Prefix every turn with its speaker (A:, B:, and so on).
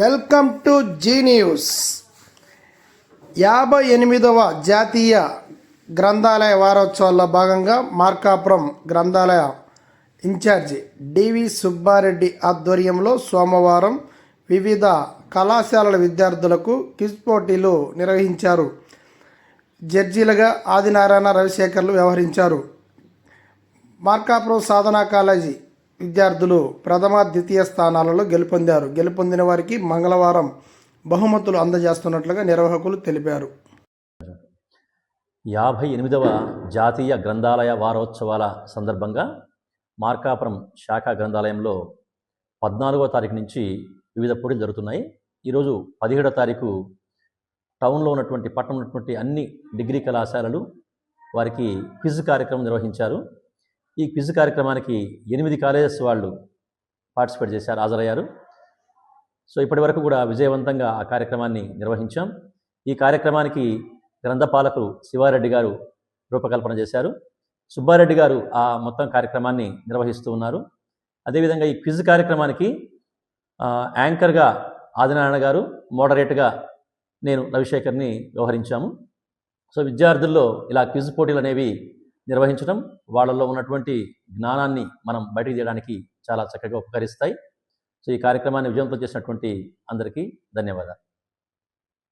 A: Welcome to Zee News. 58వ జాతీయ గ్రంథాలయ వారోత్సవాల్లో భాగంగా మార్కాపురం గ్రంథాలయ ఇన్ఛార్జి డివి సుబ్బారెడ్డి ఆధ్వర్యంలో సోమవారం వివిధ కళాశాలల విద్యార్థులకు క్విజ్ పోటీలు నిర్వహించారు. జడ్జీలుగా ఆదినారాయణ, రవిశేఖర్లు వ్యవహరించారు. మార్కాపురం సాధనా కాలేజీ విద్యార్థులు ప్రథమ, ద్వితీయ స్థానాలలో గెలుపొందిన వారికి మంగళవారం బహుమతులు అందజేస్తున్నట్లుగా నిర్వాహకులు తెలిపారు.
B: 58వ జాతీయ గ్రంథాలయ వారోత్సవాల సందర్భంగా మార్కాపురం శాఖా గ్రంథాలయంలో 14వ తారీఖు నుంచి వివిధ పోటీలు జరుగుతున్నాయి. ఈరోజు 17వ తారీఖు టౌన్లో ఉన్నటువంటి పట్టణంలో ఉన్నటువంటి అన్ని డిగ్రీ కళాశాలలు వారికి క్విజ్ కార్యక్రమం నిర్వహించారు. ఈ క్విజ్ కార్యక్రమానికి 8 కాలేజెస్ వాళ్ళు పార్టిసిపేట్ చేశారు, హాజరయ్యారు. సో ఇప్పటి వరకు కూడా విజయవంతంగా ఆ కార్యక్రమాన్ని నిర్వహించాం. ఈ కార్యక్రమానికి గ్రంథపాలకులు శివారెడ్డి గారు రూపకల్పన చేశారు. సుబ్బారెడ్డి గారు ఆ మొత్తం కార్యక్రమాన్ని నిర్వహిస్తూ ఉన్నారు. అదేవిధంగా ఈ క్విజ్ కార్యక్రమానికి యాంకర్గా ఆదినారాయణ గారు, మోడరేట్గా నేను రవిశేఖర్ని వ్యవహరించాము. సో విద్యార్థుల్లో ఇలా క్విజ్ పోటీలు అనేవి నిర్వహించడం వాళ్ళల్లో ఉన్నటువంటి జ్ఞానాన్ని మనం బయటికి తీయడానికి చాలా చక్కగా ఉపకరిస్తాయి. సో ఈ కార్యక్రమాన్ని విజయవంతం చేసినటువంటి అందరికీ ధన్యవాదాలు.